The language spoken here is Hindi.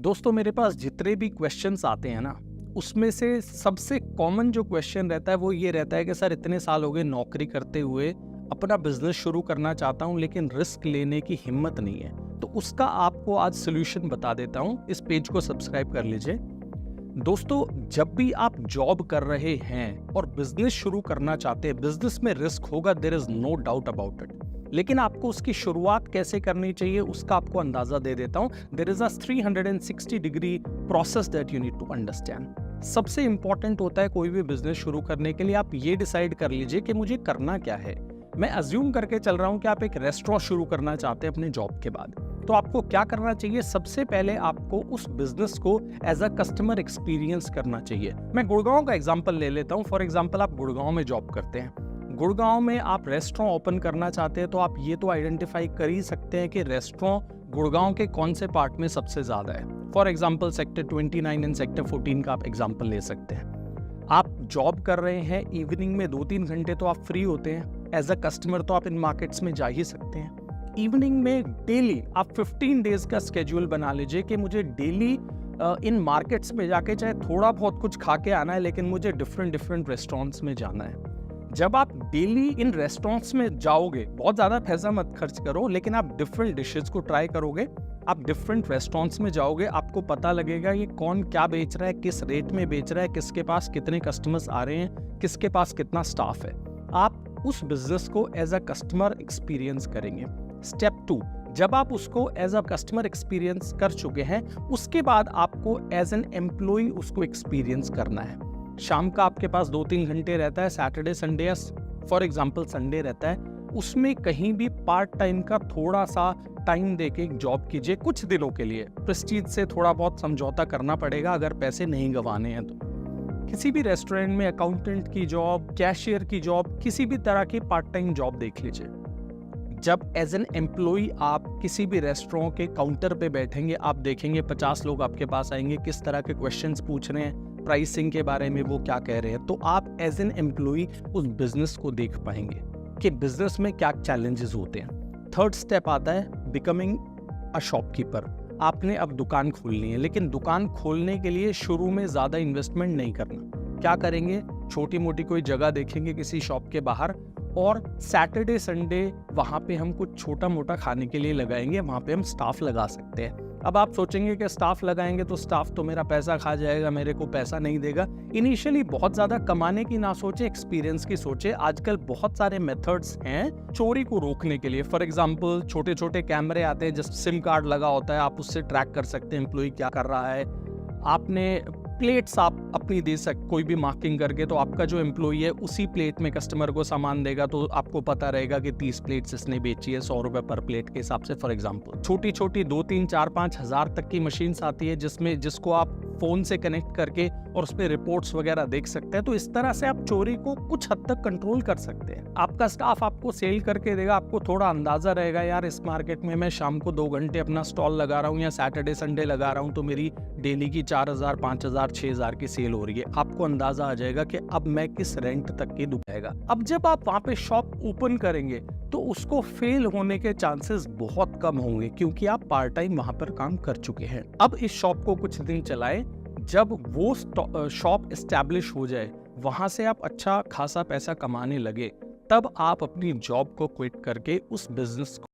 दोस्तों मेरे पास जितने भी क्वेश्चंस आते हैं ना, उसमें से सबसे कॉमन जो क्वेश्चन रहता है वो ये रहता है कि सर इतने साल हो गए नौकरी करते हुए, अपना बिजनेस शुरू करना चाहता हूँ लेकिन रिस्क लेने की हिम्मत नहीं है। तो उसका आपको आज सोल्यूशन बता देता हूँ। इस पेज को सब्सक्राइब कर लीजिए। दोस्तों जब भी आप जॉब कर रहे हैं और बिजनेस शुरू करना चाहते हैं, बिजनेस में रिस्क होगा, there is no doubt about it. लेकिन आपको उसकी शुरुआत कैसे करनी चाहिए उसका आपको अंदाजा दे देता हूं। There is a 360 degree process that you need to understand. सबसे इंपॉर्टेंट होता है कोई भी बिजनेस शुरू करने के लिए आप ये डिसाइड कर लीजिए कि मुझे करना क्या है। मैं अज्यूम करके चल रहा हूं कि आप एक रेस्टोरेंट शुरू करना चाहते हैं अपने जॉब के बाद। तो आपको क्या करना चाहिए? सबसे पहले आपको उस बिजनेस को एज अ कस्टमर एक्सपीरियंस करना चाहिए। मैं गुड़गांव का एग्जांपल ले लेता हूं। फॉर एग्जांपल आप गुड़गांव में जॉब करते हैं, गुड़गांव में आप रेस्टोरेंट ओपन करना चाहते हैं, तो आप ये तो आइडेंटिफाई कर ही सकते हैं कि रेस्टोरेंट गुड़गांव के कौन से पार्ट में सबसे ज्यादा है। For example sector 29 and sector 14 का आप एग्जांपल ले सकते हैं। आप जॉब कर रहे हैं, इवनिंग में 2-3 घंटे तो आप फ्री होते हैं, एज अ कस्टमर तो आप इन मार्केट्स में जा ही सकते हैं। इवनिंग में डेली आप 15 डेज का स्केड्यूल बना लीजिए कि मुझे डेली इन मार्केट्स में जाके चाहे थोड़ा बहुत कुछ खा के आना है, लेकिन मुझे डिफरेंट रेस्टोरेंट्स में जाना है। जब आप डेली इन रेस्टोरेंट्स में जाओगे, बहुत ज्यादा पैसा मत खर्च करो, लेकिन आप डिफरेंट डिशेस को ट्राई करोगे, आप डिफरेंट रेस्टोरेंट्स में जाओगे, आपको पता लगेगा ये कौन क्या बेच रहा है, किस रेट में बेच रहा है, किसके पास कितने कस्टमर्स आ रहे हैं, किसके पास कितना स्टाफ है। आप उस बिजनेस को एज अ कस्टमर एक्सपीरियंस करेंगे। स्टेप 2, जब आप उसको एज अ कस्टमर एक्सपीरियंस कर चुके हैं, उसके बाद आपको एज एन एम्प्लॉय उसको एक्सपीरियंस करना है। शाम का आपके पास 2-3 घंटे रहता है, सैटरडे संडे या फॉर एग्जांपल संडे रहता है, उसमें कहीं भी पार्ट टाइम का थोड़ा सा टाइम देके जॉब कीजिए कुछ दिनों के लिए। प्रेस्टीज से थोड़ा बहुत समझौता करना पड़ेगा अगर पैसे नहीं गंवाने हैं तो। किसी भी रेस्टोरेंट में अकाउंटेंट की जॉब, कैशियर की जॉब, किसी भी तरह की पार्ट टाइम जॉब देख लीजिए। जब एज एन एम्प्लॉय आप किसी भी रेस्टोरेंट के काउंटर पे बैठेंगे, आप देखेंगे 50 लोग आपके पास आएंगे, किस तरह के क्वेश्चंस पूछ रहे हैं, प्राइसिंग के बारे में वो क्या कह रहे हैं, तो आप एज एन एम्प्लॉय उस बिजनेस को देख पाएंगे कि बिजनेस में क्या चैलेंजेस होते हैं। थर्ड स्टेप आता है बिकमिंग अ शॉपकीपर। आपने अब दुकान खोलनी है, लेकिन दुकान खोलने के लिए शुरू में ज्यादा इन्वेस्टमेंट नहीं करना। क्या करेंगे? छोटी मोटी कोई जगह देखेंगे किसी शॉप के बाहर, और सैटरडे संडे वहां पे हम कुछ छोटा मोटा खाने के लिए लगाएंगे, वहां पे हम स्टाफ लगा सकते हैं। अब आप सोचेंगे कि स्टाफ लगाएंगे तो स्टाफ तो मेरा पैसा खा जाएगा, मेरे को पैसा नहीं देगा। इनिशियली बहुत ज्यादा कमाने की ना सोचे, एक्सपीरियंस की सोचे। आजकल बहुत सारे मेथड्स हैं चोरी को रोकने के लिए। फॉर एग्जांपल छोटे छोटे कैमरे आते हैं, जस्ट सिम कार्ड लगा होता है, आप उससे ट्रैक कर सकते हैं एम्प्लॉय क्या कर रहा है। आपने प्लेट्स आप अपनी दे सकते, कोई भी मार्किंग करके, तो आपका जो एम्प्लॉय है उसी प्लेट में कस्टमर को सामान देगा, तो आपको पता रहेगा कि 30 प्लेट्स इसने बेची है 100 रुपए पर प्लेट के हिसाब से। फॉर एग्जांपल छोटी छोटी 2-3-4-5 हजार तक की मशीन्स आती है जिसको आप फोन से कनेक्ट करके और उस पर रिपोर्ट्स वगैरह देख सकते हैं। तो इस तरह से आप चोरी को कुछ हद तक कंट्रोल कर सकते हैं। आपका स्टाफ आपको सेल करके देगा, आपको थोड़ा अंदाजा रहेगा यार इस मार्केट में मैं शाम को 2 घंटे अपना स्टॉल लगा रहा हूँ या सैटरडे संडे लगा रहा हूँ, तो मेरी डेली की 4,000, 5,000, 6,000 की सेल हो रही है। आपको अंदाजा आ जाएगा कि अब मैं किस रेंट तक की दुकाएगा। अब जब आप वहां पे शॉप ओपन करेंगे तो उसको फेल होने के चांसेस बहुत कम होंगे, क्योंकि आप पार्ट टाइम वहां पर काम कर चुके हैं। अब इस शॉप को कुछ दिन चलाएं, जब वो शॉप एस्टैब्लिश हो जाए, वहां से आप अच्छा खासा पैसा कमाने लगे, तब आप अपनी जॉब को क्विट करके उस बिजनेस